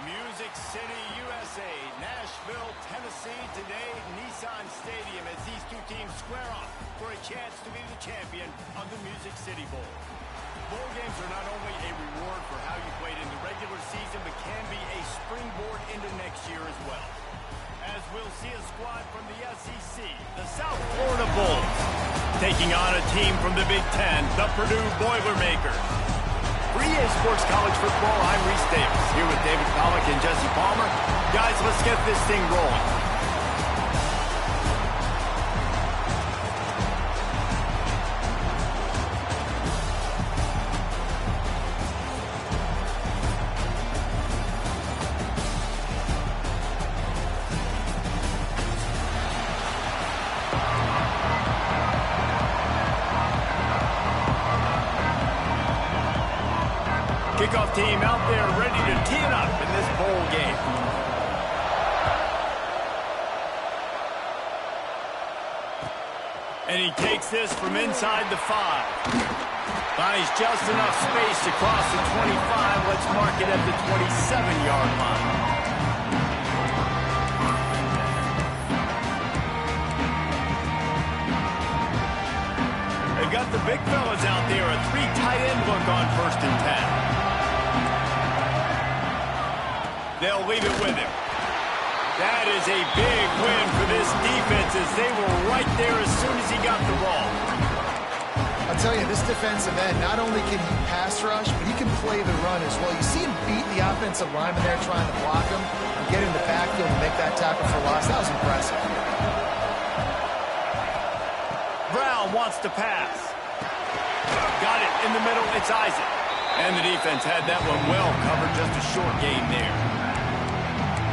Music City, USA, Nashville, Tennessee. Today, Nissan Stadium as these two teams square off for a chance to be the champion of the Music City Bowl. Bowl games are not only a reward for how you played in the regular season, but can be a springboard into next year as well. As we'll see a squad from the SEC, the South Florida Bulls, taking on a team from the Big Ten, the Purdue Boilermakers. For EA Sports College Football, I'm Reese Davis, here with David Pollack and Jesse Palmer. Guys, let's get this thing rolling. Kickoff team out there ready to tee it up in this bowl game. And he takes this from inside the 5. Finds just enough space to cross the 25. Let's mark it at the 27-yard line. They've got the big fellas out there, a 3 tight end look on 1st and 10. They'll leave it with him. That is a big win for this defense as they were right there as soon as he got the ball. I'll tell you, this defensive end, not only can he pass rush, but he can play the run as well. You see him beat the offensive lineman there trying to block him and get in the backfield and make that tackle for loss. That was impressive. Brown wants to pass. Got it in the middle. It's Isaac. And the defense had that one well covered. Just a short game there.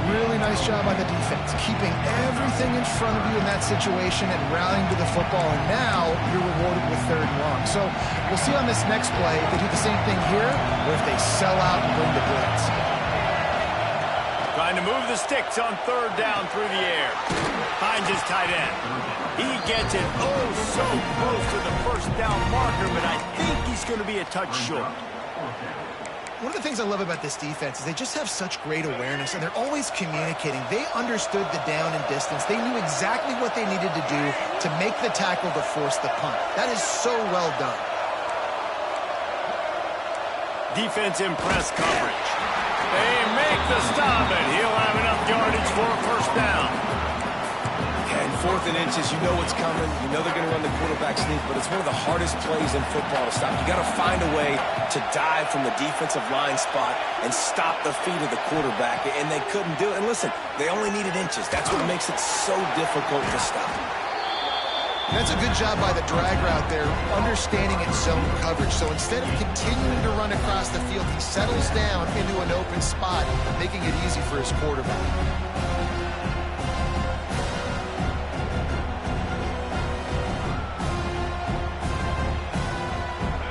Really nice job by the defense, keeping everything in front of you in that situation and rallying to the football. And now you're rewarded with 3rd and long. So we'll see on this next play if they do the same thing here or if they sell out and bring the blitz. Trying to move the sticks on 3rd down through the air. Finds his tight end. He gets it so close to the 1st down marker, but I think he's going to be a touch short. One of the things I love about this defense is they just have such great awareness, and they're always communicating. They understood the down and distance. They knew exactly what they needed to do to make the tackle to force the punt. That is so well done. Defense in press coverage. They make the stop, and he'll have enough yardage for a 1st down. And 4th and inches, you know what's coming. You know they're going to run the quarterback sneak, but it's one of the hardest plays in football to stop. You got to find a way to dive from the defensive line spot and stop the feet of the quarterback, and they couldn't do it. And listen, they only needed inches. That's what makes it so difficult to stop. That's a good job by the drag route there, understanding its zone coverage. So instead of continuing to run across the field, he settles down into an open spot, making it easy for his quarterback.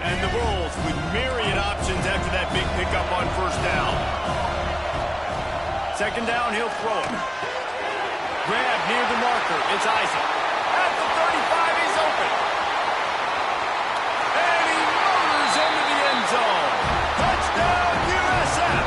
And the Bulls with myriad options after that big pickup on 1st down. 2nd down, he'll throw it. Grab near the marker. It's Isaac. At the 35, he's open. And he motors into the end zone. Touchdown, USF.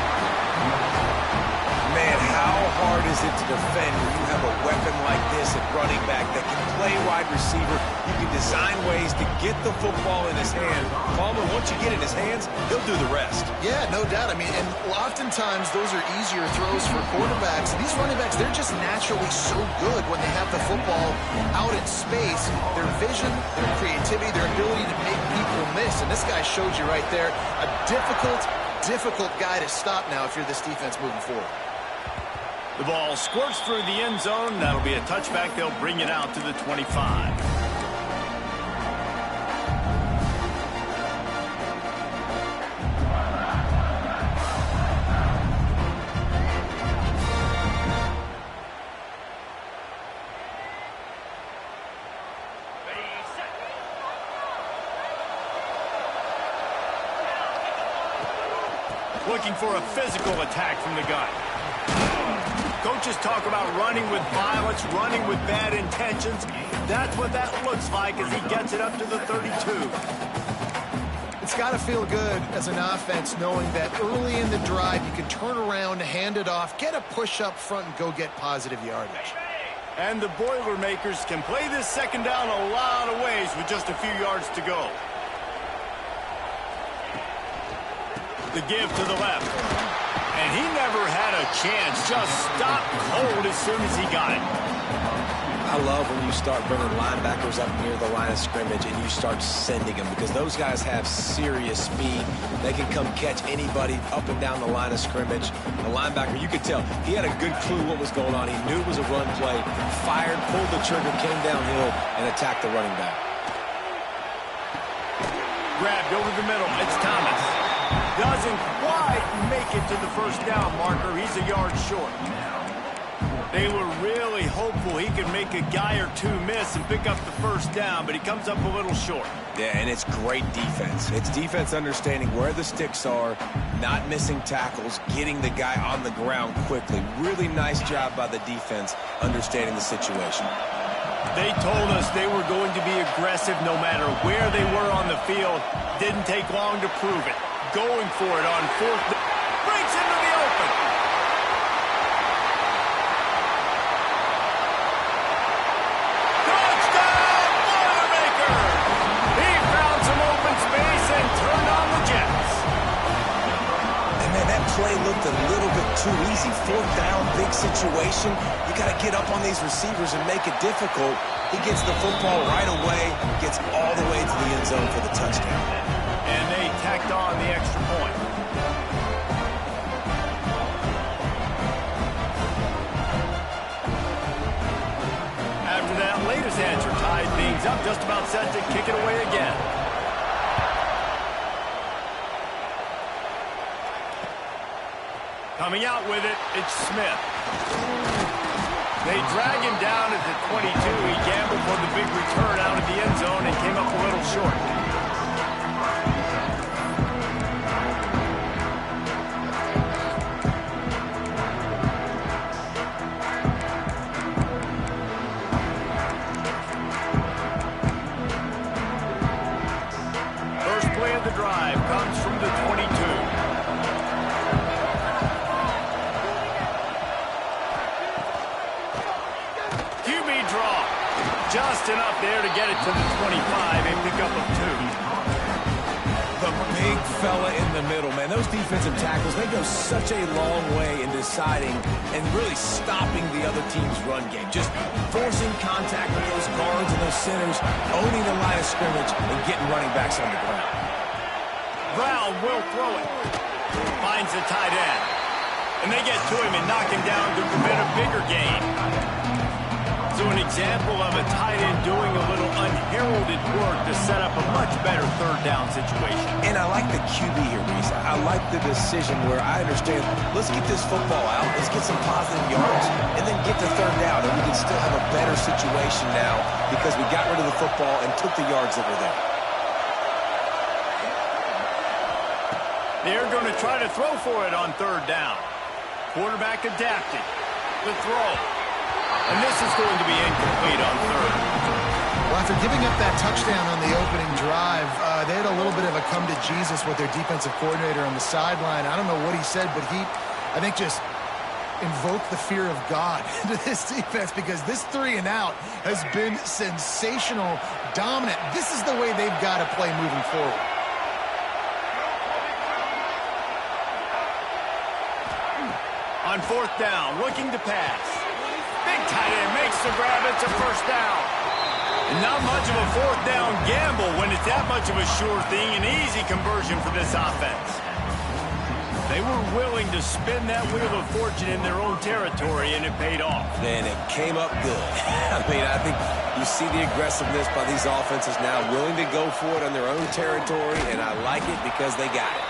Man, how hard is it to defend when you have a weapon like this at running back that can play wide receiver? You can design ways to get the football in his hand. Palmer, once you get it in his hands, he'll do the rest. Yeah, no doubt. I mean, and oftentimes those are easier throws for quarterbacks. These running backs, they're just naturally so good when they have the football out in space. Their vision, their creativity, their ability to make people miss. And this guy showed you right there a difficult guy to stop now if you're this defense moving forward. The ball squirts through the end zone. That'll be a touchback. They'll bring it out to the 25. looking for a physical attack from the gun. Coaches talk about running with violence, running with bad intentions. That's what that looks like as he gets it up to the 32. It's got to feel good as an offense knowing that early in the drive you can turn around, hand it off, get a push up front, and go get positive yardage. And the Boilermakers can play this second down a lot of ways with just a few yards to go. The give to the left. And he never had a chance. Just stopped cold as soon as he got it. I love when you start bringing linebackers up near the line of scrimmage and you start sending them, because those guys have serious speed. They can come catch anybody up and down the line of scrimmage. The linebacker, you could tell, he had a good clue what was going on. He knew it was a run play, fired, pulled the trigger, came downhill, and attacked the running back. Grabbed over the middle. It's Thomas. Doesn't quite make it to the first down marker. He's a yard short. They were really hopeful he could make a guy or two miss and pick up the first down, but he comes up a little short. Yeah, and it's great defense. It's defense understanding where the sticks are, not missing tackles, getting the guy on the ground quickly. Really nice job by the defense understanding the situation. They told us they were going to be aggressive no matter where they were on the field. Didn't take long to prove it. Going for it on fourth. Breaks into the open. Touchdown, Boilermakers! He found some open space and turned on the Jets. And man, that play looked a little bit too easy. Fourth down, big situation. You got to get up on these receivers and make it difficult. He gets the football right away, gets all the way to the end zone for the touchdown. And they tacked on the extra point. After that latest answer tied things up, just about set to kick it away again. Coming out with it, it's Smith. They drag him down at the 22. He gambled for the big return out of the end zone and came up a little short. First play of the drive comes from the 22. Just enough there to get it to the 25, a pickup of 2. The big fella in the middle, man. Those defensive tackles, they go such a long way in deciding and really stopping the other team's run game. Just forcing contact with those guards and those centers, owning the line of scrimmage, and getting running backs on the ground. Brown will throw it. Finds the tight end. And they get to him and knock him down to prevent a bigger gain. So an example of a tight end doing a little unheralded work to set up a much better third down situation. And I like the QB here, Reese. I like the decision where I understand, let's get this football out, let's get some positive yards, and then get to third down, and we can still have a better situation now because we got rid of the football and took the yards that were there. They're going to try to throw for it on third down. Quarterback adapted. The throw. And this is going to be incomplete on third. Well, after giving up that touchdown on the opening drive, they had a little bit of a come to Jesus with their defensive coordinator on the sideline. I don't know what he said, but he, I think, just invoked the fear of God into this defense, because this 3 and out has been sensational, dominant. This is the way they've got to play moving forward. On fourth down, looking to pass. Big tight end makes the grab. It's a first down. And not much of a fourth down gamble when it's that much of a sure thing. An easy conversion for this offense. They were willing to spin that wheel of fortune in their own territory, and it paid off. And it came up good. I mean, I think you see the aggressiveness by these offenses now, willing to go for it on their own territory, and I like it because they got it.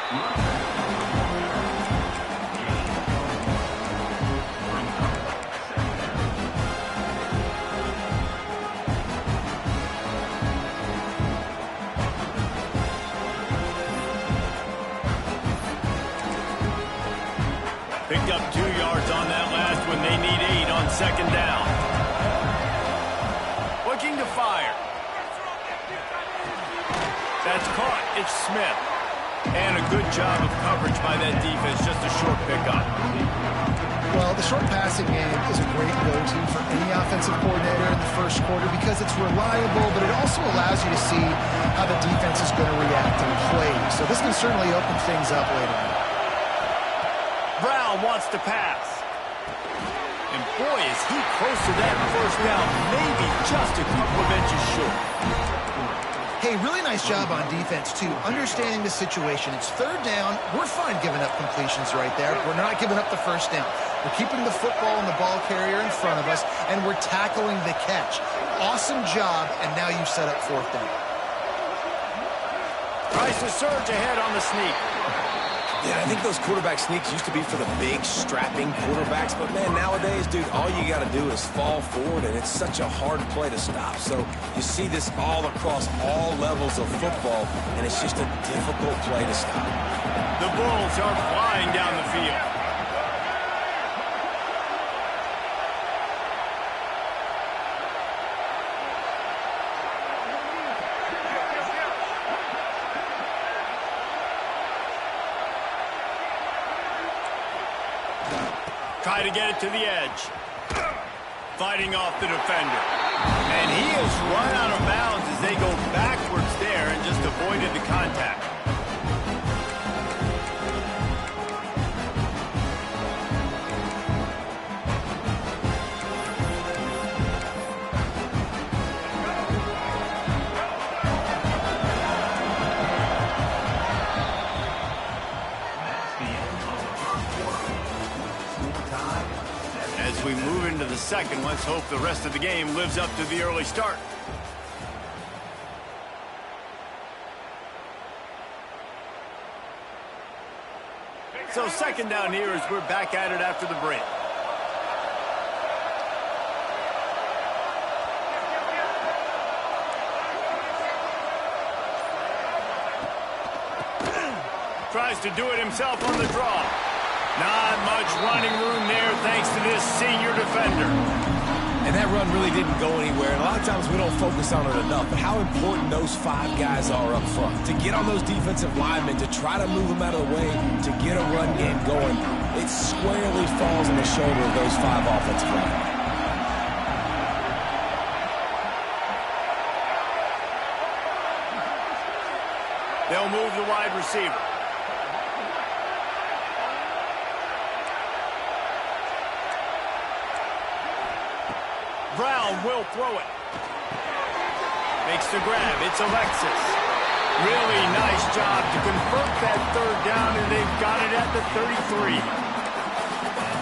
Picked up 2 yards on that last one. They need 8 on second down. Looking to fire. That's caught. It's Smith. And a good job of coverage by that defense. Just a short pickup. Well, the short passing game is a great go-to for any offensive coordinator in the first quarter because it's reliable, but it also allows you to see how the defense is going to react and play. So this can certainly open things up later on. Brown wants to pass. And boy, is he close to that first down. Maybe just a couple of inches short. Hey, really nice job on defense, too, understanding the situation. It's third down. We're fine giving up completions right there. We're not giving up the first down. We're keeping the football and the ball carrier in front of us, and we're tackling the catch. Awesome job, and now you've set up fourth down. Tries to surge ahead on the sneak. Yeah, I think those quarterback sneaks used to be for the big, strapping quarterbacks. But, man, nowadays, dude, all you got to do is fall forward, and it's such a hard play to stop. So you see this all across all levels of football, and it's just a difficult play to stop. The Bulls are flying down the field. Try to get it to the edge. Fighting off the defender. And he has run out of bounds as they go backwards there and just avoided the contact. As we move into the second, let's hope the rest of the game lives up to the early start. So second down here as we're back at it after the break. Tries to do it himself on the draw. Not much running room there thanks to this senior defender. And that run really didn't go anywhere. And a lot of times we don't focus on it enough. But how important those 5 guys are up front. To get on those defensive linemen, to try to move them out of the way, to get a run game going, it squarely falls on the shoulder of those 5 offensive linemen. They'll move the wide receiver. Brown will throw it. Makes the grab. It's Alexis. Really nice job to convert that third down, and they've got it at the 33.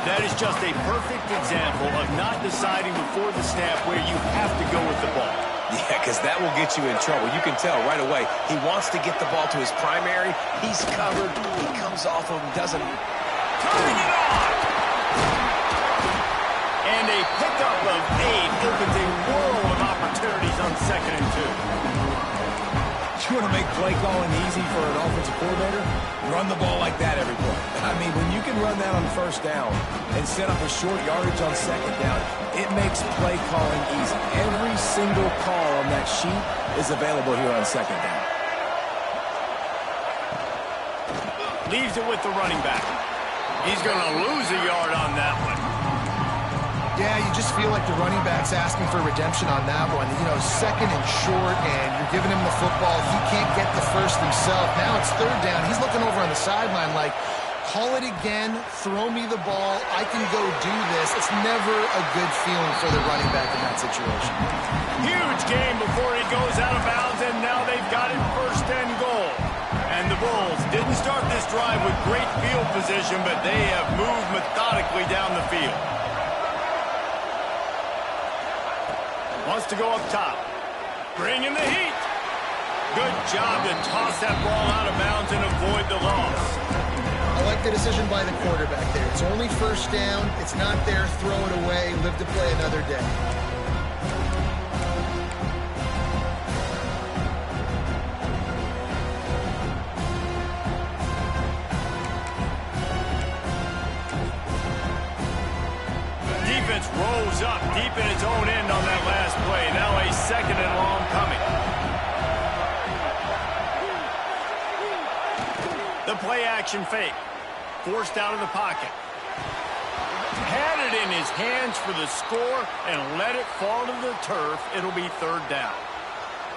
That is just a perfect example of not deciding before the snap where you have to go with the ball. Yeah, because that will get you in trouble. You can tell right away. He wants to get the ball to his primary. He's covered. He comes off of him, doesn't. Turning it on! And a pickup of 8 opens a world of opportunities on second and 2. You want to make play calling easy for an offensive coordinator? Run the ball like that every play. I mean, when you can run that on first down and set up a short yardage on second down, it makes play calling easy. Every single call on that sheet is available here on second down. Leaves it with the running back. He's going to lose a yard on that one. Yeah, you just feel like the running back's asking for redemption on that one. You know, second and short, and you're giving him the football. He can't get the first himself. Now it's third down. He's looking over on the sideline like, call it again, throw me the ball, I can go do this. It's never a good feeling for the running back in that situation. Huge game before he goes out of bounds, and now they've got it first and goal. And the Bulls didn't start this drive with great field position, but they have moved methodically down the field. Wants to go up top. Bring in the heat. Good job to toss that ball out of bounds and avoid the loss. I like the decision by the quarterback there. It's only first down. It's not there. Throw it away. Live to play another day. defense rose up deep in its own end on that last play. Now a second and long coming. The play action fake. Forced out of the pocket. Had it in his hands for the score and let it fall to the turf. It'll be third down.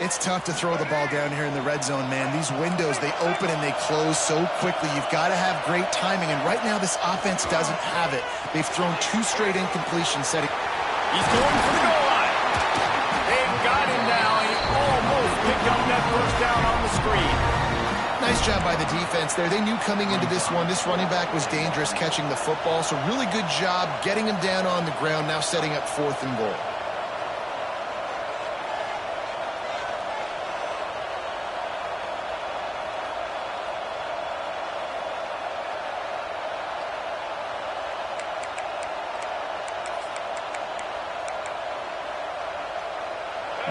It's tough to throw the ball down here in the red zone, man. These windows, they open and they close so quickly. You've got to have great timing, and right now this offense doesn't have it. They've thrown 2 straight incompletions. He's going for the goal line. They've got him now. He almost picked up that first down on the screen. Nice job by the defense there. They knew coming into this one, this running back was dangerous catching the football, so really good job getting him down on the ground, now setting up 4th and goal.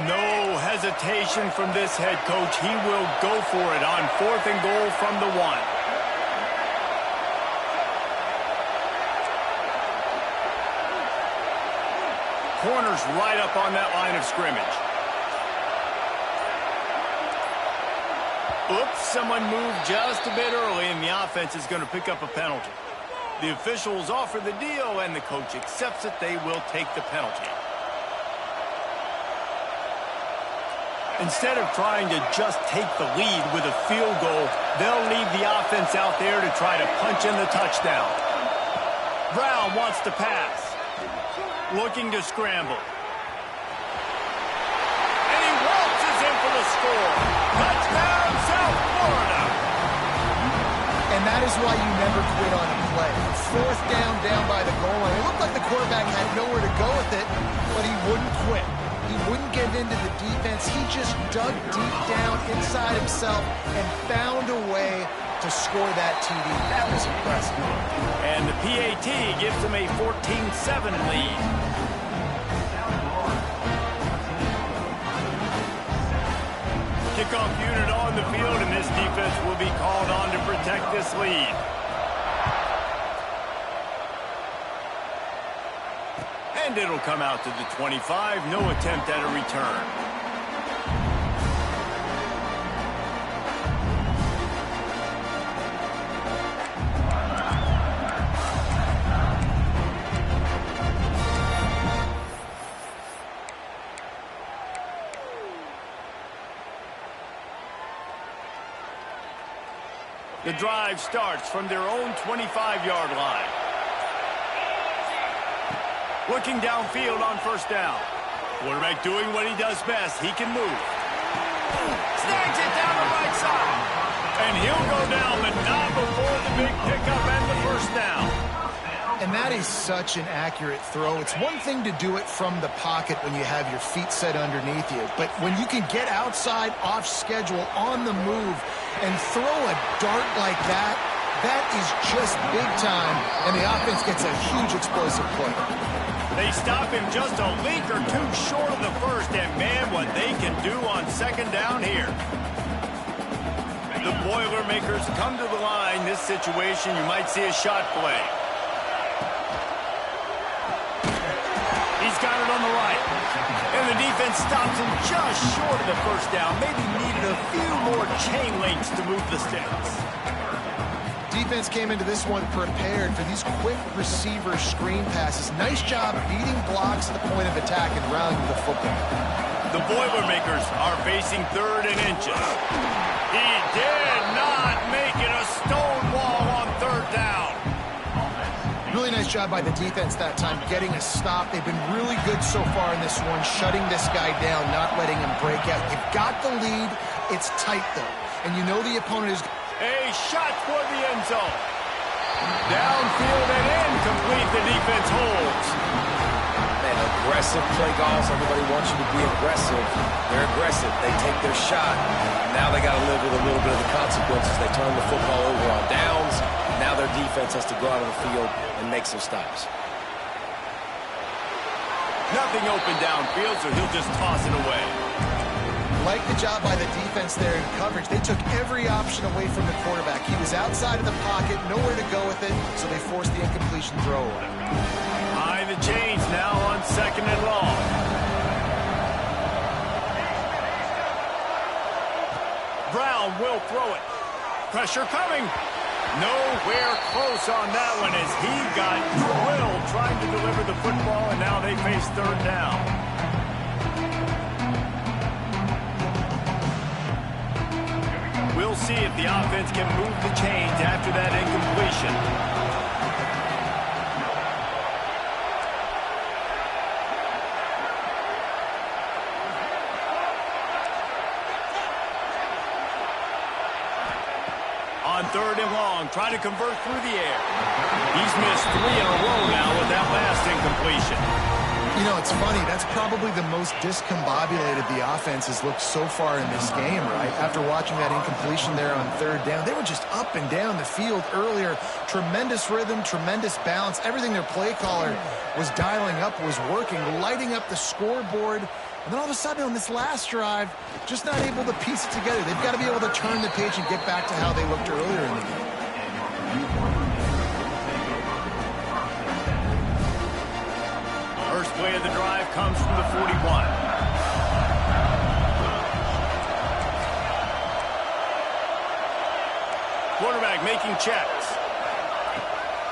No hesitation from this head coach. He will go for it on 4th and goal from the 1. Corners right up on that line of scrimmage. Oops, someone moved just a bit early, and the offense is going to pick up a penalty. The officials offer the deal, and the coach accepts it. They will take the penalty. Instead of trying to just take the lead with a field goal, they'll leave the offense out there to try to punch in the touchdown. Brown wants to pass. Looking to scramble. And he waltzes in for the score. Touchdown, South Florida. And that is why you never quit on a play. 4th down by the goal line. It looked like the quarterback had nowhere to go with it, but he wouldn't quit. He wouldn't give in to the defense. He just dug deep down inside himself and found a way to score that TD. That was impressive. And the PAT gives him a 14-7 lead. Kickoff unit on the field, and this defense will be called on to protect this lead. And it'll come out to the 25. No attempt at a return. The drive starts from their own 25-yard line. Looking downfield on 1st down. Quarterback doing what he does best. He can move. Snags it down the right side. And he'll go down, but not before the big pickup and the 1st down. And that is such an accurate throw. It's one thing to do it from the pocket when you have your feet set underneath you, but when you can get outside, off schedule, on the move, and throw a dart like that, that is just big time, and the offense gets a huge explosive play. They stop him just a link or 2 short of the 1st, and man, what they can do on 2nd down here. The Boilermakers come to the line. This situation, you might see a shot play. He's got it on the right. And the defense stops him just short of the 1st down. Maybe needed a few more chain links to move the sticks. Defense came into this one prepared for these quick receiver screen passes. Nice job beating blocks at the point of attack and rallying the football. The Boilermakers are facing 3rd and inches. He did not make it a stone wall on 3rd down. Really nice job by the defense that time, getting a stop. They've been really good so far in this one, shutting this guy down, not letting him break out. You've got the lead. It's tight, though. And you know the opponent is... A shot for the end zone. Downfield and incomplete. The defense holds. Man, aggressive play calls. Everybody wants you to be aggressive. They're aggressive. They take their shot. Now they got to live with a little bit of the consequences. They turn the football over on downs. Now their defense has to go out on the field and make some stops. Nothing open downfield, so he'll just toss it away. Like the job by the defense there in coverage. They took every option away from the quarterback. He was outside of the pocket, nowhere to go with it, so they forced the incompletion throw away. Behind the change now on 2nd and long. Brown will throw it. Pressure coming. Nowhere close on that one as he got drilled trying to deliver the football, and now they face 3rd down. We'll see if the offense can move the chains after that incompletion. On 3rd and long, trying to convert through the air. He's missed 3 in a row now with that last incompletion. You know, it's funny. That's probably the most discombobulated the offense has looked so far in this game, right? After watching that incompletion there on 3rd down, they were just up and down the field earlier. Tremendous rhythm, tremendous balance. Everything their play caller was dialing up was working, lighting up the scoreboard. And then all of a sudden on this last drive, just not able to piece it together. They've got to be able to turn the page and get back to how they looked earlier in the game. First play of the drive comes from the 41. Quarterback making checks.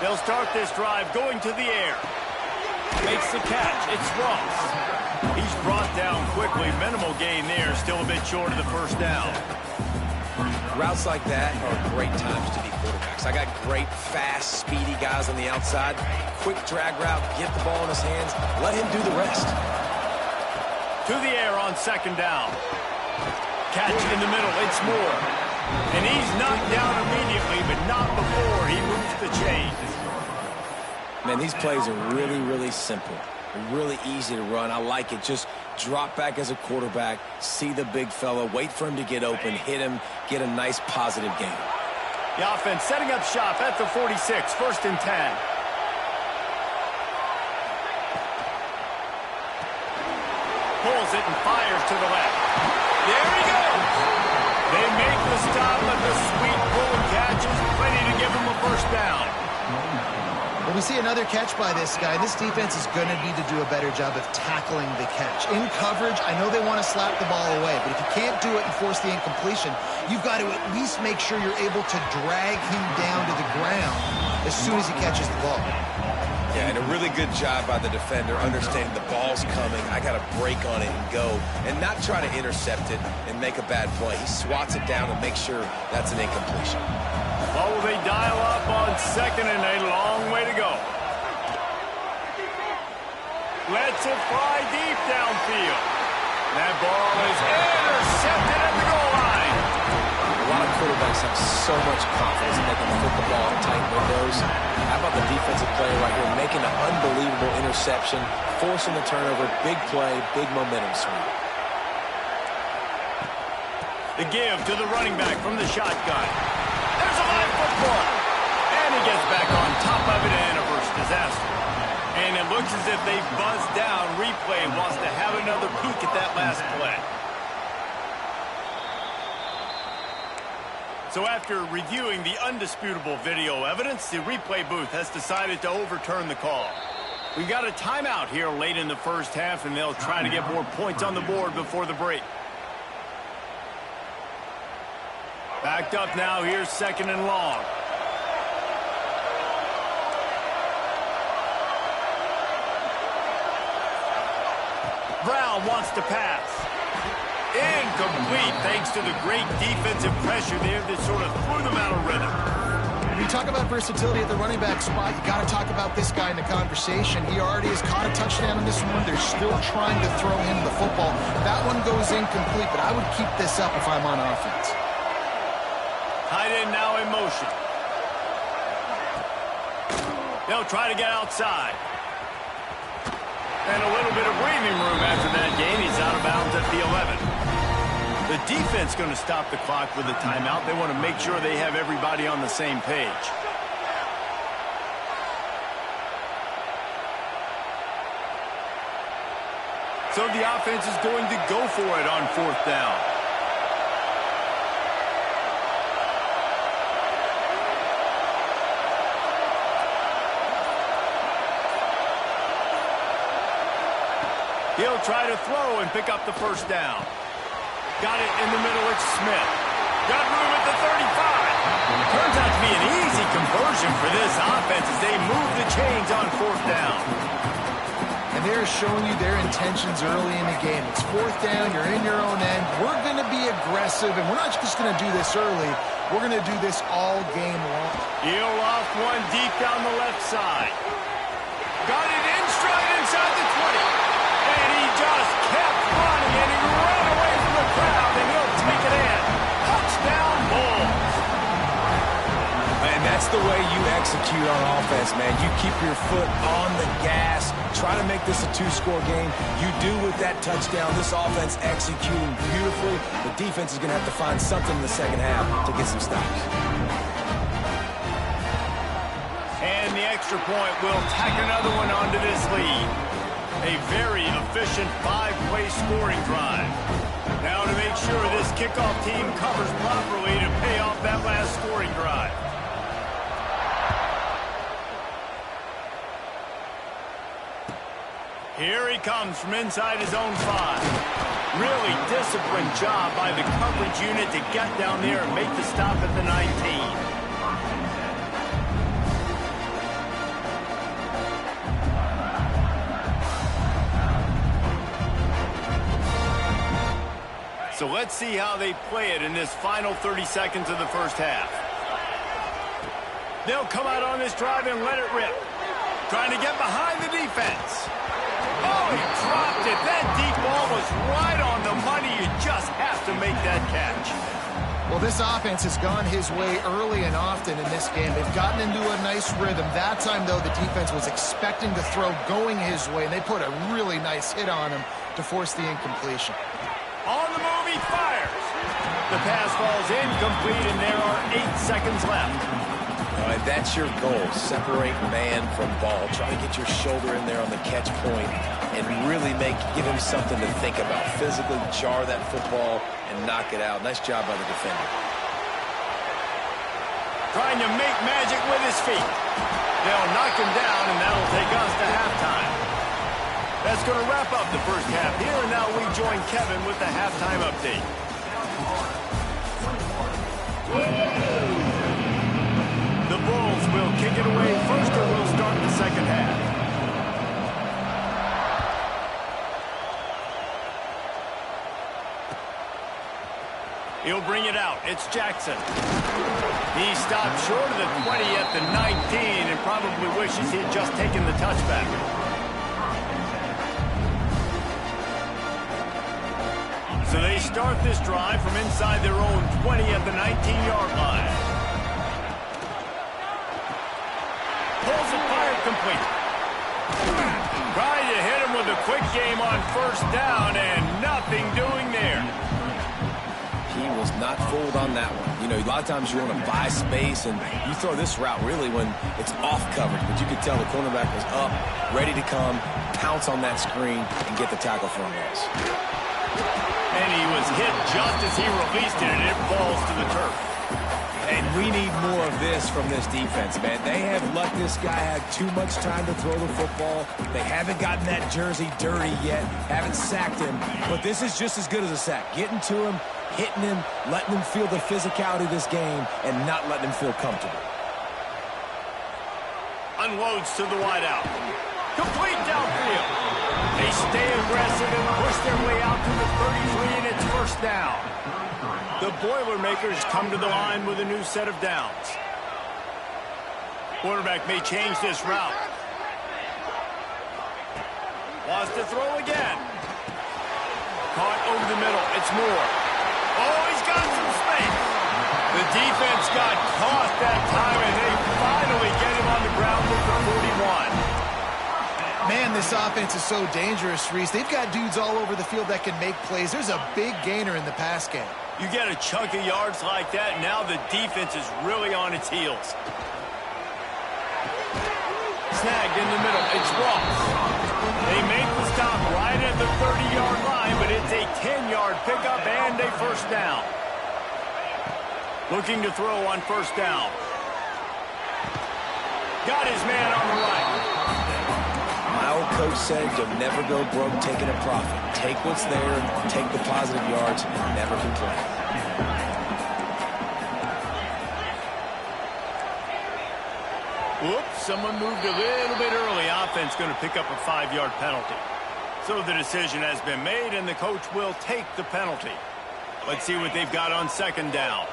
They'll start this drive going to the air. Makes the catch. It's Ross. He's brought down quickly. Minimal gain there. Still a bit short of the 1st down. Routes like that are great times to be quarterbacks. I got great, fast, speedy guys on the outside. Quick drag route, get the ball in his hands, let him do the rest. To the air on 2nd down. Catch in the middle. It's Moore. And he's knocked down immediately, but not before he moves the chains. Man, these plays are really, really simple. Really easy to run. I like it. Just drop back as a quarterback, see the big fella, wait for him to get open, hit him, get a nice positive gain. The offense setting up shop at the 46, 1st and 10. Pulls it and fires to the left. There he goes. They make the stop, but the sweet pull and catch is plenty to give him a 1st down. Well, we see another catch by this guy. This defense is going to need to do a better job of tackling the catch. In coverage, I know they want to slap the ball away, but if you can't do it and force the incompletion, you've got to at least make sure you're able to drag him down to the ground as soon as he catches the ball. Yeah, and a really good job by the defender understanding the ball's coming. I got to break on it and go and not try to intercept it and make a bad play. He swats it down and makes sure that's an incompletion. Oh, they dial up on 2nd and a long way to go. Lets it fly deep downfield. That ball is intercepted at the goal line. A lot of quarterbacks have so much confidence in they can fit the ball in tight windows. How about the defensive player right here making an unbelievable interception, forcing the turnover, big play, big momentum swing. The give to the running back from the shotgun. There's a live football. And he gets back on top of it and averts disaster. And it looks as if they buzzed down. Replay wants to have another peek at that last play. So after reviewing the undisputable video evidence, the replay booth has decided to overturn the call. We got a timeout here late in the 1st half, and they'll try to get more points on the board before the break. Backed up now, here's 2nd and long. Brown wants to pass. Incomplete thanks to the great defensive pressure there that sort of threw them out of rhythm. When you talk about versatility at the running back spot, you got to talk about this guy in the conversation. He already has caught a touchdown in this one. They're still trying to throw him the football. That one goes incomplete, but I would keep this up if I'm on offense. Tight end now in motion. They'll try to get outside. And a little bit of breathing room after that gain. He's out of bounds at the 11. The defense going to stop the clock with a timeout. They want to make sure they have everybody on the same page. So the offense is going to go for it on 4th down. He'll try to throw and pick up the first down. Got it in the middle. It's Smith. Got room at the 35. Turns out to be an easy conversion for this offense as they move the chains on fourth down. And they're showing you their intentions early in the game. It's fourth down. You're in your own end. We're going to be aggressive, and we're not just going to do this early. We're going to do this all game long. He'll off one deep down the left side. Got it in stride inside the 20. And he just kept running, and he ran away from the crowd, and he'll take it in. Touchdown, Bulls. And that's the way you execute on offense, man. You keep your foot on the gas. Try to make this a two-score game. You do with that touchdown. This offense executing beautifully. The defense is going to have to find something in the second half to get some stops. And the extra point will tack another one onto this lead. A very efficient five-play scoring drive. Now to make sure this kickoff team covers properly to pay off that last scoring drive. Here he comes from inside his own 5. Really disciplined job by the coverage unit to get down there and make the stop at the 19. So let's see how they play it in this final 30 seconds of the first half. They'll come out on this drive and let it rip. Trying to get behind the defense. Oh, he dropped it. That deep ball was right on the money. You just have to make that catch. Well, this offense has gone his way early and often in this game. They've gotten into a nice rhythm. That time, though, the defense was expecting the throw going his way, and they put a really nice hit on him to force the incompletion. On the move, he fires. The pass falls incomplete, and there are 8 seconds left. All right, that's your goal. Separate man from ball. Try to get your shoulder in there on the catch point and really give him something to think about. Physically jar that football and knock it out. Nice job by the defender. Trying to make magic with his feet. They'll knock him down, and that'll take us to halftime. That's going to wrap up the first half here, and now we join Kevin with the halftime update. The Bulls will kick it away first, or we'll start the second half. He'll bring it out. It's Jackson. He stopped short of the 20 at the 19 and probably wishes he had just taken the touchback. So they start this drive from inside their own 20 at the 19-yard line. Pulls it fired complete. Trying to hit him with a quick game on first down, and nothing doing there. He was not fooled on that one. You know, a lot of times you want to buy space, and you throw this route really when it's off coverage. But you could tell the cornerback was up, ready to come, pounce on that screen, and get the tackle for a loss. And he was hit just as he released it, and it falls to the turf. And we need more of this from this defense, man. They have let this guy have too much time to throw the football. They haven't gotten that jersey dirty yet, haven't sacked him. But this is just as good as a sack. Getting to him, hitting him, letting him feel the physicality of this game, and not letting him feel comfortable. Unloads to the wideout. Complete downfield. They stay aggressive and push their way out to the 33, and it's first down. The Boilermakers come to the line with a new set of downs. Quarterback may change this route. Wants to throw again. Caught over the middle. It's Moore. Oh, he's got some space. The defense got caught that time, and they finally get him on the ground with the 41. Man, this offense is so dangerous, Reese. They've got dudes all over the field that can make plays. There's a big gainer in the pass game. You get a chunk of yards like that, now the defense is really on its heels. Snagged in the middle. It's Ross. They make the stop right at the 30-yard line, but it's a 10-yard pickup and a first down. Looking to throw on first down. Got his man on the right. Mile coach said, you'll never go broke taking a profit. Take what's there, take the positive yards, and never complain. Whoops, someone moved a little bit early. Offense going to pick up a 5-yard penalty. So the decision has been made, and the coach will take the penalty. Let's see what they've got on second down.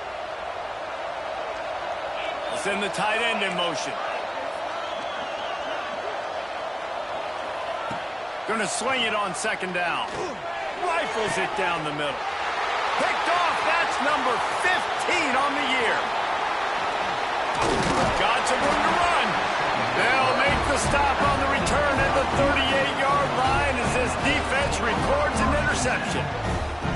We'll send the tight end in motion. Going to swing it on second down. Rifles it down the middle. Picked off. That's number 15 on the year. Got some room to run. They'll make the stop on the return at the 38-yard line as this defense records an interception.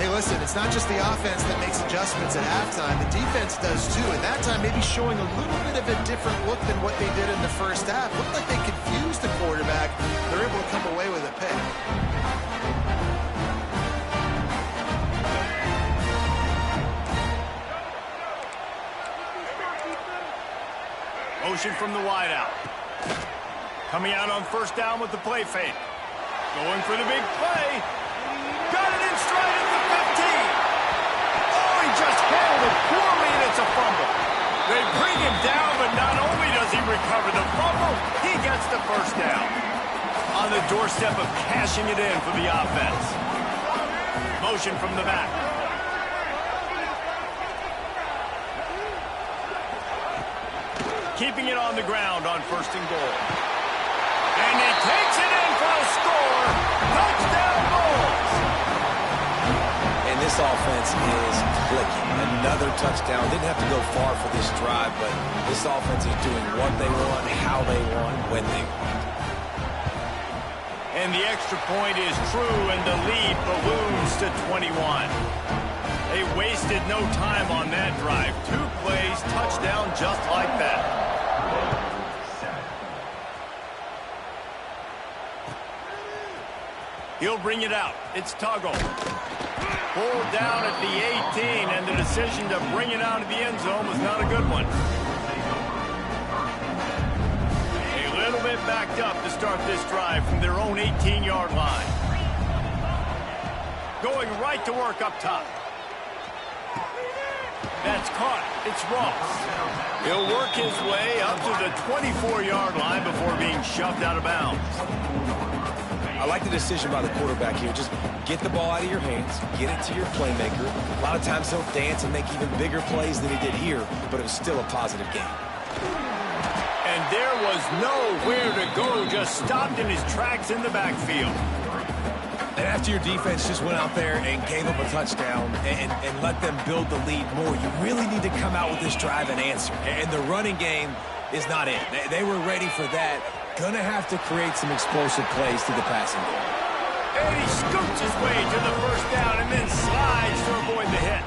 Hey, listen, it's not just the offense that makes adjustments at halftime. The defense does too, and that time maybe showing a little bit of a different look than what they did in the first half. Looked like they confused the quarterback. They're able to come away with a pick. Motion from the wideout. Coming out on first down with the play fake. Going for the big play. Got it in stride at the 15. Oh, he just handled it poorly, and it's a fumble. They bring him down, but not only does he recover the fumble, he gets the first down. On the doorstep of cashing it in for the offense. Motion from the back. Keeping it on the ground on first and goal. And he takes it in for a score. Touchdown Bulls. And this offense is clicking. Another touchdown. Didn't have to go far for this drive, but this offense is doing what they want, how they want, when they want. And the extra point is true, and the lead balloons to 21. They wasted no time on that drive. 2 plays, touchdown just like that. He'll bring it out. It's Tuggle. Pulled down at the 18, and the decision to bring it out of the end zone was not a good one. A little bit backed up to start this drive from their own 18-yard line. Going right to work up top. That's caught. It's Ross. He'll work his way up to the 24-yard line before being shoved out of bounds. I like the decision by the quarterback here. Just get the ball out of your hands, get it to your playmaker. A lot of times he'll dance and make even bigger plays than he did here, but it was still a positive game. And there was nowhere to go, just stopped in his tracks in the backfield. And after your defense just went out there and gave up a touchdown and let them build the lead more, you really need to come out with this drive and answer. And the running game is not in. They were ready for that. Gonna have to create some explosive plays to the passing game. And he scoots his way to the first down and then slides to avoid the hit.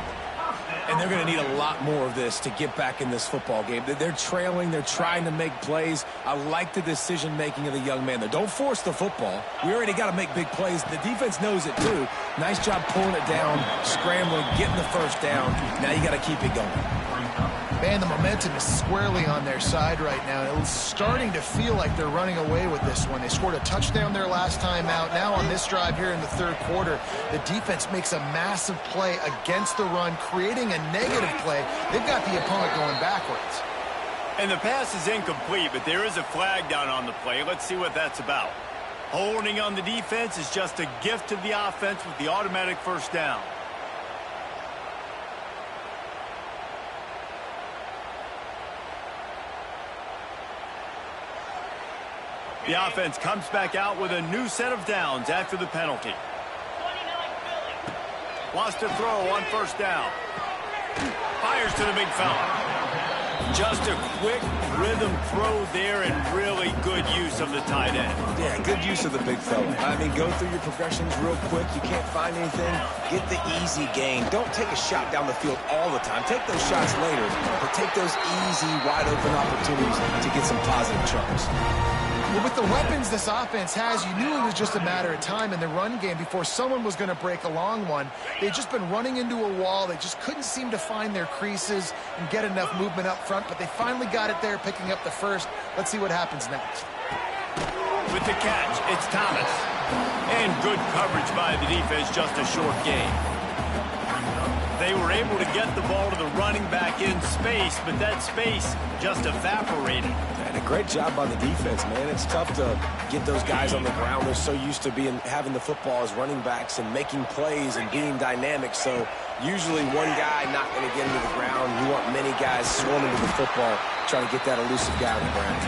And they're going to need a lot more of this to get back in this football game. They're trailing. They're trying to make plays. I like the decision-making of the young man there. Don't force the football. We already got to make big plays. The defense knows it, too. Nice job pulling it down, scrambling, getting the first down. Now you got to keep it going. Man, the momentum is squarely on their side right now. It's starting to feel like they're running away with this one. They scored a touchdown their last time out. Now on this drive here in the third quarter, the defense makes a massive play against the run, creating a negative play. They've got the opponent going backwards. And the pass is incomplete, but there is a flag down on the play. Let's see what that's about. Holding on the defense is just a gift to the offense with the automatic first down. The offense comes back out with a new set of downs after the penalty. Wants to throw on first down. Fires to the big fella. Just a quick rhythm throw there and really good use of the tight end. Yeah, good use of the big fella. I mean, go through your progressions real quick. You can't find anything. Get the easy gain. Don't take a shot down the field all the time. Take those shots later, but take those easy, wide-open opportunities to get some positive chunks. Well, with the weapons this offense has, you knew it was just a matter of time in the run game before someone was going to break a long one. They'd just been running into a wall. They just couldn't seem to find their creases and get enough movement up front, but they finally got it there, picking up the first. Let's see what happens next. With to catch. It's Thomas. And good coverage by the defense, just a short gain. They were able to get the ball to the running back in space, but that space just evaporated. And a great job by the defense, man. It's tough to get those guys on the ground. They're so used to having the football as running backs and making plays and being dynamic. So usually one guy not going to get into the ground. You want many guys swarming to the football, trying to get that elusive guy on the ground.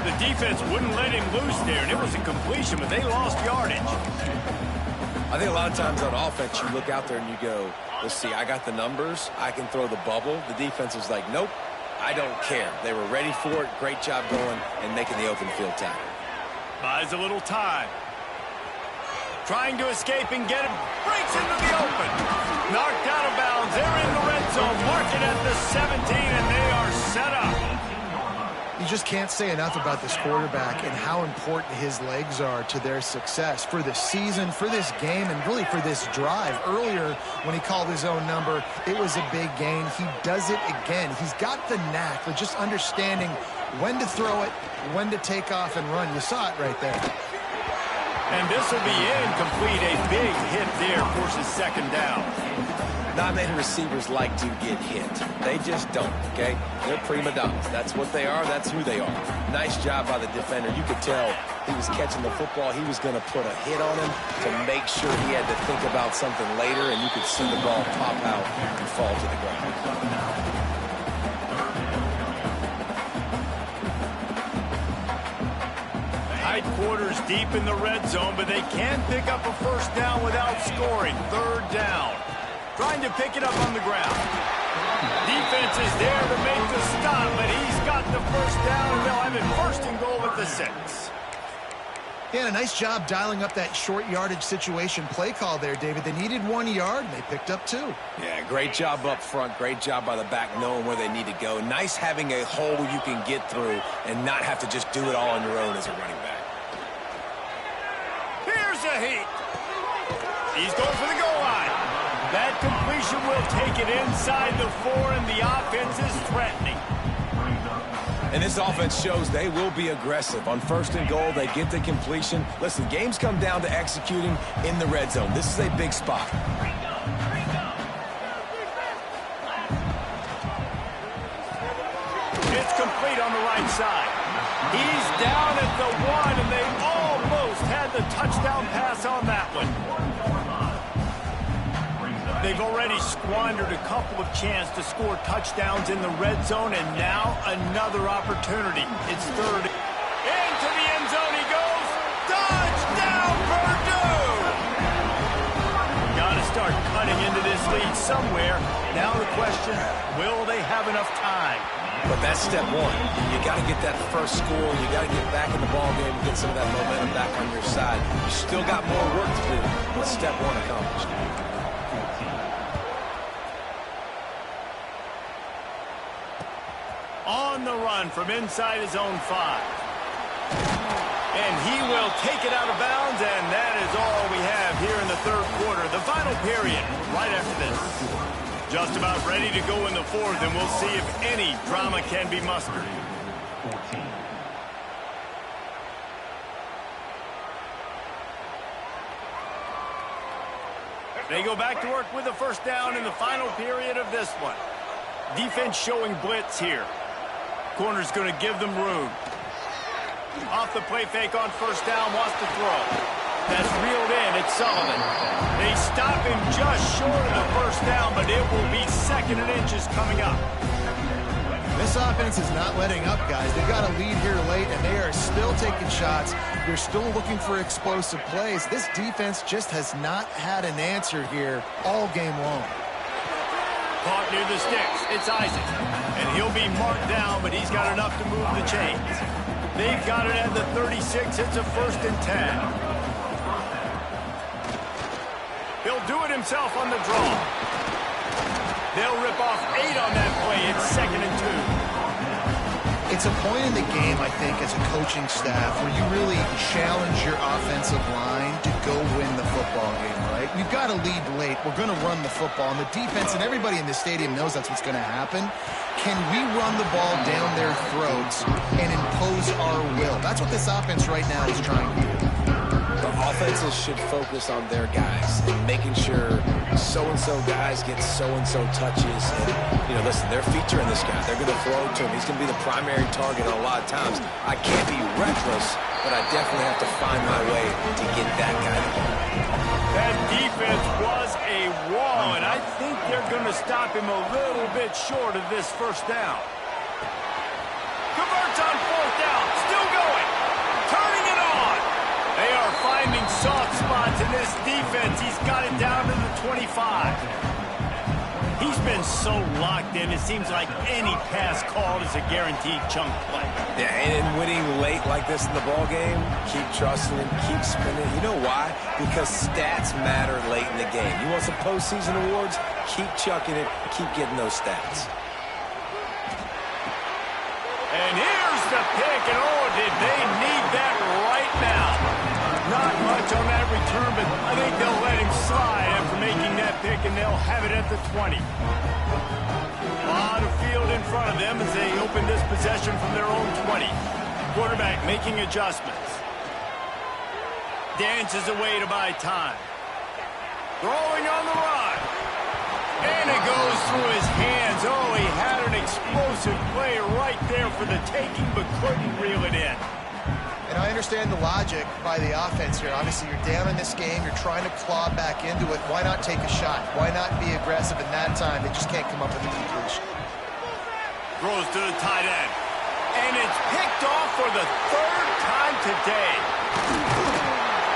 The defense wouldn't let him loose there, and it was a completion, but they lost yardage. I think a lot of times on offense, you look out there and you go, let's see, I got the numbers. I can throw the bubble. The defense was like, nope, I don't care. They were ready for it. Great job going and making the open field tackle. Buys a little time. Trying to escape and get him. Breaks into the open. Knocked out of bounds. They're in the red zone. Mark it at the 17, and they are set up. You just can't say enough about this quarterback and how important his legs are to their success for the season, for this game, and really for this drive. Earlier, when he called his own number, it was a big gain. He does it again. He's got the knack for just understanding when to throw it, when to take off and run. You saw it right there. And this will be incomplete. A big hit there forces second down. Not many receivers like to get hit. They just don't, okay? They're prima donnas. That's what they are. That's who they are. Nice job by the defender. You could tell he was catching the football. He was going to put a hit on him to make sure he had to think about something later, and you could see the ball pop out and fall to the ground. Tight quarters deep in the red zone, but they can pick up a first down without scoring. Third down. Trying to pick it up on the ground. Defense is there to make the stop, but he's got the first down, and they'll have it first and goal at the 6. Yeah, a nice job dialing up that short yardage situation play call there, David. They needed 1 yard, and they picked up 2. Yeah, great job up front. Great job by the back knowing where they need to go. Nice having a hole you can get through and not have to just do it all on your own as a running back. Here's a heat. He's going for the goal line. That completion will take it inside the 4, and the offense is threatening. And this offense shows they will be aggressive. On first and goal, they get the completion. Listen, games come down to executing in the red zone. This is a big spot. It's complete on the right side. He's down at the 1, and they almost had the touchdown pass on that one. They've already squandered a couple of chances to score touchdowns in the red zone, and now another opportunity. It's third. Into the end zone he goes. Touchdown, Purdue! Got to start cutting into this lead somewhere. Now the question, will they have enough time? But that's step one. You got to get that first score. You got to get back in the ball game and get some of that momentum back on your side. You still got more work to do, but step one accomplished. On the run from inside his own 5. And he will take it out of bounds, and that is all we have here in the third quarter. The final period right after this. Just about ready to go in the fourth, and we'll see if any drama can be mustered. They go back to work with a first down in the final period of this one. Defense showing blitz here. Corner's going to give them room. Off the play fake on first down, wants to throw. That's reeled in. It's Sullivan. They stop him just short of the first down, but it will be 2nd and inches coming up. This offense is not letting up, guys. They've got a lead here late, and they are still taking shots. They're still looking for explosive plays. This defense just has not had an answer here all game long. Caught near the sticks. It's Isaac. And he'll be marked down, but he's got enough to move the chains. They've got it at the 36. It's a 1st and 10. He'll do it himself on the draw. They'll rip off 8 on that play. It's 2nd and 2. It's a point in the game, I think, as a coaching staff where you really challenge your offensive line to go win the football game, right? We've got to lead late. We're going to run the football. And the defense and everybody in the stadium knows that's what's going to happen. Can we run the ball down their throats and impose our will? That's what this offense right now is trying to do. The offenses should focus on their guys and making sure so-and-so guys get so-and-so touches. And, listen, they're featuring this guy. They're going to throw to him. He's going to be the primary target a lot of times. I can't be reckless, but I definitely have to find my way to get that guy the ball. That defense was a wall, and I think they're going to stop him a little bit short of this first down. Converts on fourth down. Still going. Turning it on. They are finding soft spots in this defense. He's got it down to the 25. He's been so locked in, it seems like any pass called is a guaranteed chunk play. Yeah, and winning late like this in the ball game, keep trusting him, keep spinning. You know why? Because stats matter late in the game. You want some postseason awards? Keep chucking it, keep getting those stats. And here's the pick, and oh, did they need that right now. Not much on that return, but I think they'll let him slide after making that pick, and they'll have it at the 20. A lot of field in front of them as they open this possession from their own 20. Quarterback making adjustments. Dances away to buy time. Throwing on the run. And it goes through his hands. Oh, he had an explosive play right there for the taking, but couldn't reel it in. And I understand the logic by the offense here. Obviously, you're down in this game. You're trying to claw back into it. Why not take a shot? Why not be aggressive in that time? They just can't come up with a completion. Throws to the tight end. And it's picked off for the third time today.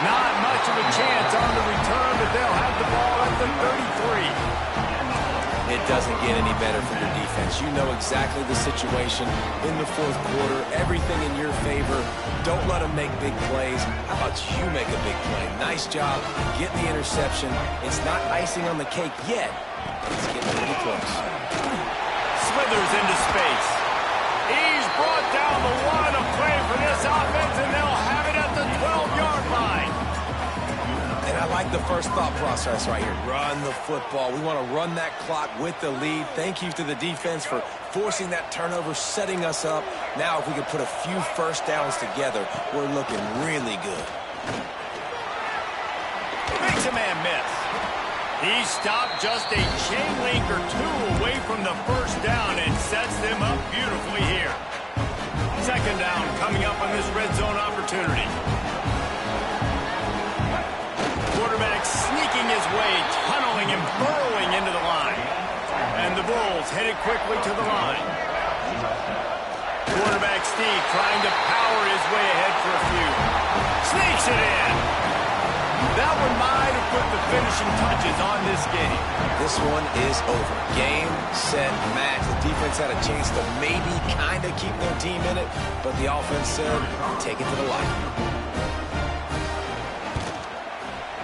Not much of a chance on the return, but they'll have the ball at the 33. It doesn't get any better for your defense. You know exactly the situation in the fourth quarter. Everything in your favor. Don't let them make big plays. How about you make a big play? Nice job getting the interception. It's not icing on the cake yet, but it's getting pretty close. Slithers into space. He's brought down the line of play for this offense, and they'll have it at the 12-yard line. And I like the first thought process right here. Run the football. We want to run that clock with the lead. Thank you to the defense for forcing that turnover, setting us up. Now, if we could put a few first downs together, we're looking really good. Makes a man miss. He stopped just a chain link or two away from the first down and sets them up beautifully here. Second down coming up on this red zone opportunity. Quarterback sneaking his way, tunneling and burrowing into the line. And the Bulls headed quickly to the line. Quarterback Steve trying to power his way ahead for a few. Sneaks it in. That one might have put the finishing touches on this game. This one is over. Game, set, match. The defense had a chance to maybe kind of keep their team in it, but the offense said, take it to the line.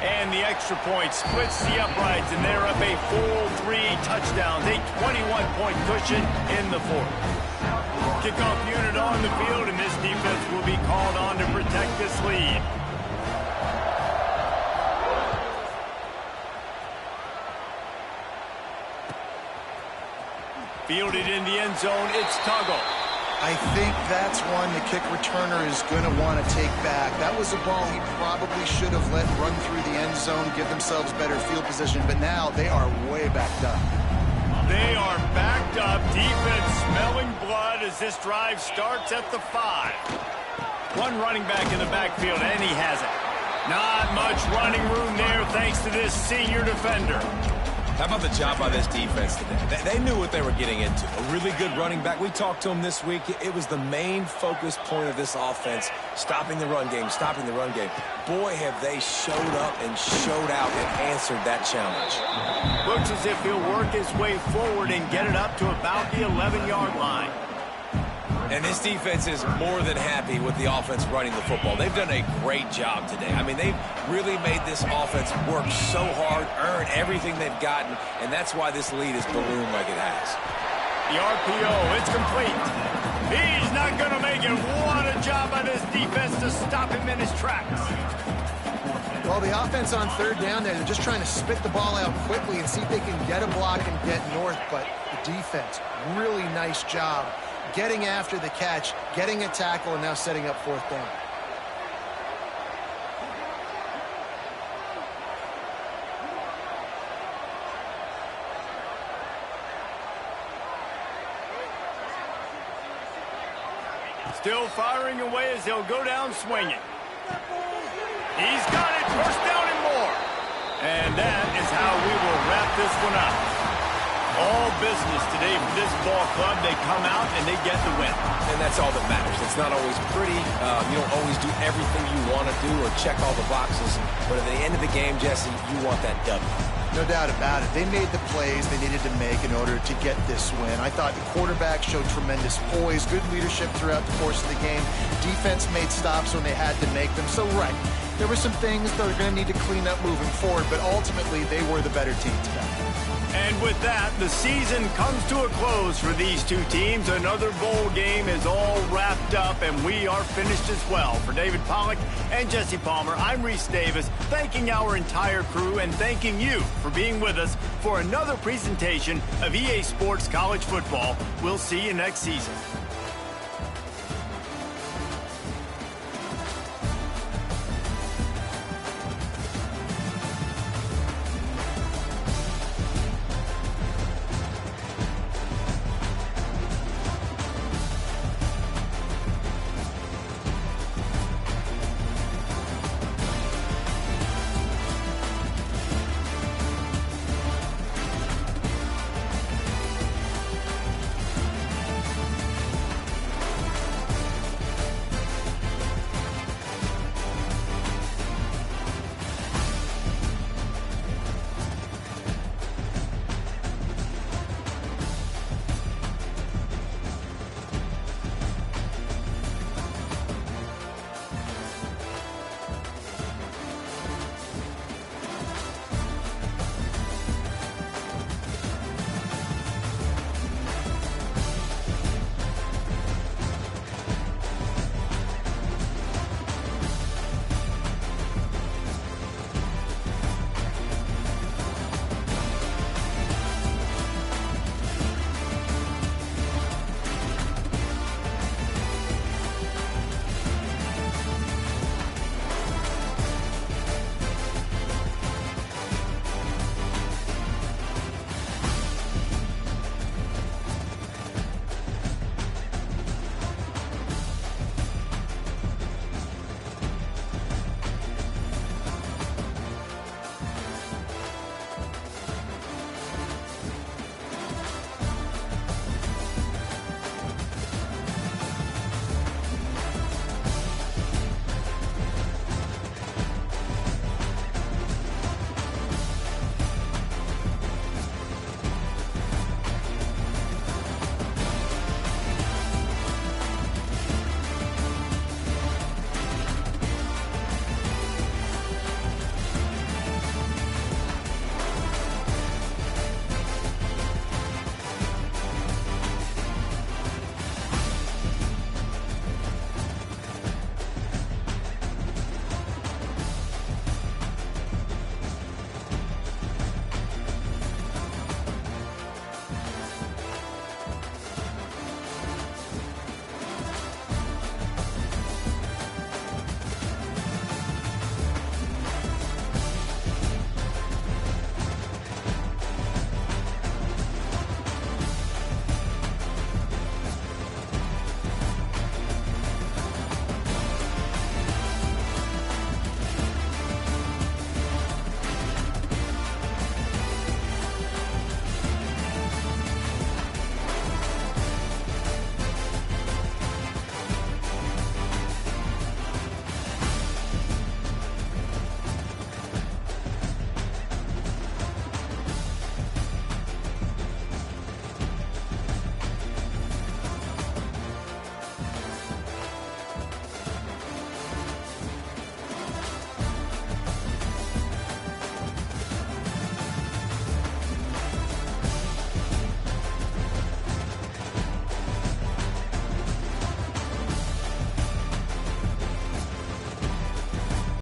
And the extra point splits the uprights, and they're up a full 3 touchdowns, a 21-point cushion in the fourth. Kickoff unit on the field, and this defense will be called on to protect this lead. Fielded in the end zone, it's Tuggle. I think that's one the kick returner is going to want to take back. That was a ball he probably should have let run through the end zone, give themselves better field position, but now they are way backed up. They are backed up, defense smelling blood as this drive starts at the 5. One running back in the backfield, and he has it. Not much running room there thanks to this senior defender. How about the job by this defense today? They knew what they were getting into. A really good running back. We talked to him this week. It was the main focus point of this offense, stopping the run game, stopping the run game. Boy, have they showed up and showed out and answered that challenge. Looks as if he'll work his way forward and get it up to about the 11-yard line. And this defense is more than happy with the offense running the football. They've done a great job today. I mean, they've really made this offense work so hard, earn everything they've gotten, and that's why this lead is ballooned like it has. The RPO, it's complete. He's not going to make it. What a job by this defense to stop him in his tracks. Well, the offense on third down there, they're just trying to spit the ball out quickly and see if they can get a block and get north. But the defense, really nice job getting after the catch, getting a tackle, and now setting up fourth down. Still firing away as he'll go down swinging. He's got it, first down and more. And that is how we will wrap this one up. All business today for this ball club. They come out and they get the win. And that's all that matters. It's not always pretty. You don't always do everything you want to do or check all the boxes. But at the end of the game, Jesse, you want that W. No doubt about it. They made the plays they needed to make in order to get this win. I thought the quarterback showed tremendous poise, good leadership throughout the course of the game. Defense made stops when they had to make them. So, right, there were some things that are going to need to clean up moving forward, but ultimately they were the better team today. And with that, the season comes to a close for these two teams. Another bowl game is all wrapped up, and we are finished as well. For David Pollack and Jesse Palmer, I'm Reese Davis, thanking our entire crew and thanking you for being with us for another presentation of EA Sports College Football. We'll see you next season.